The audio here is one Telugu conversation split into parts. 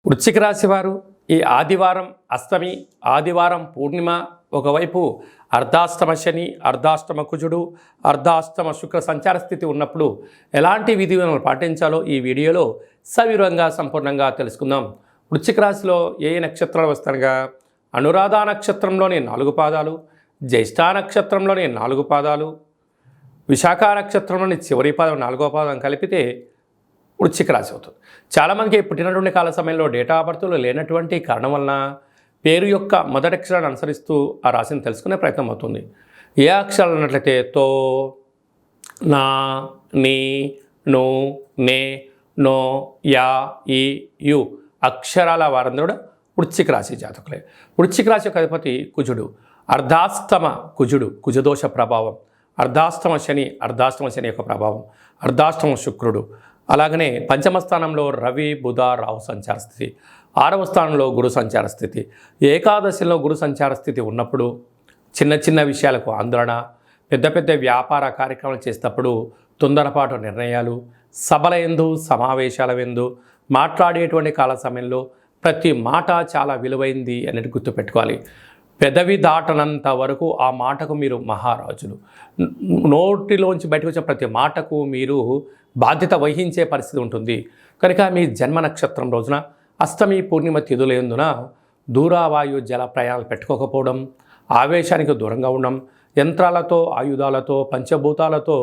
వృశ్చిక రాశి వారు ఈ ఆదివారం అష్టమి, ఆదివారం పూర్ణిమ, ఒకవైపు అర్ధాష్టమ శని, అర్ధాష్టమ కుజుడు, అర్ధాష్టమ శుక్ర సంచార స్థితి ఉన్నప్పుడు ఎలాంటి విధి విధానాలు పాటించాలో ఈ వీడియోలో సవివరంగా సంపూర్ణంగా తెలుసుకుందాం. వృశ్చిక రాశిలో ఏ నక్షత్రాలు వస్తాయనగా అనురాధ నక్షత్రంలోని 4 పాదాలు, జ్యేష్ఠ నక్షత్రంలోని 4 పాదాలు, విశాఖ నక్షత్రంలోని చివరి పాదం 4వ పాదం కలిపితే వృశ్చిక రాశి అవుతుంది. చాలామందికి పుట్టినటువంటి కాల సమయంలో డేటా ఆఫ్ బర్త్లో లేనటువంటి కారణం వలన పేరు యొక్క మొదటి అక్షరాన్ని అనుసరిస్తూ ఆ రాశిని తెలుసుకునే ప్రయత్నం అవుతుంది. ఏ అక్షరాలు అన్నట్లయితే తో, నా, నీ, ను, నే, నో, యా, ఈ, యు అక్షరాల వారందరూ వృశ్చిక రాశి జాతకులే. వృశ్చిక రాశి యొక్క అధిపతి కుజుడు. అర్ధాష్టమ కుజుడు, కుజదోష ప్రభావం. అర్ధాష్టమ శని యొక్క ప్రభావం. అర్ధాష్టమ శుక్రుడు. అలాగనే పంచమ స్థానంలో రవి, బుధ, రాహు సంచార స్థితి. 6వ స్థానంలో గురు సంచార స్థితి. ఏకాదశిలో గురు సంచార స్థితి ఉన్నప్పుడు చిన్న చిన్న విషయాలకు ఆందోళన, పెద్ద పెద్ద వ్యాపార కార్యక్రమాలు చేసేటప్పుడు తొందరపాటు నిర్ణయాలు, సభల యందు సమావేశాల యందు మాట్లాడేటువంటి కాల సమయంలో ప్రతి మాట చాలా విలువైంది అనేది గుర్తుపెట్టుకోవాలి. పెదవి దాటనంత వరకు ఆ మాటకు మీరు మహారాజులు. నోటిలోంచి బయటకు వచ్చిన ప్రతి మాటకు మీరు బాధ్యత వహించే పరిస్థితి ఉంటుంది. కనుక మీ జన్మ నక్షత్రం రోజున అష్టమి, పూర్ణిమ తిథులందున దూరవాయు జల ప్రయాణాలు పెట్టుకోకపోవడం, ఆవేశానికి దూరంగా ఉండడం, యంత్రాలతో, ఆయుధాలతో, పంచభూతాలతో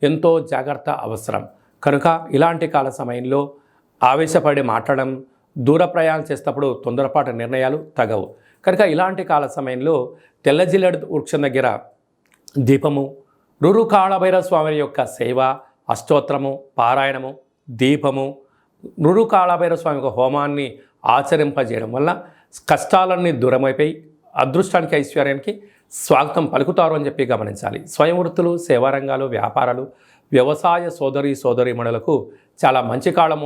ఎంతో జాగ్రత్త అవసరం. కనుక ఇలాంటి కాల సమయంలో ఆవేశపడి మాట్లాడడం, దూర ప్రయాణాలు చేసేటప్పుడు తొందరపాటు నిర్ణయాలు తగవు. కనుక ఇలాంటి కాల సమయంలో తెల్ల జిల్లేడు వృక్షం దగ్గర దీపము, రురు కాళభైరవ స్వామి యొక్క సేవ, అష్టోత్తరము, పారాయణము, దీపము, రురు కాళభైరవ స్వామి యొక్క హోమాన్ని ఆచరింపజేయడం వల్ల కష్టాలన్నీ దూరమైపోయి అదృష్టానికి, ఐశ్వర్యానికి స్వాగతం పలుకుతారు అని చెప్పి గమనించాలి. స్వయం వృత్తులు, సేవారంగాలు, వ్యాపారాలు, వ్యవసాయ సోదరీమణులకు చాలా మంచి కాలము.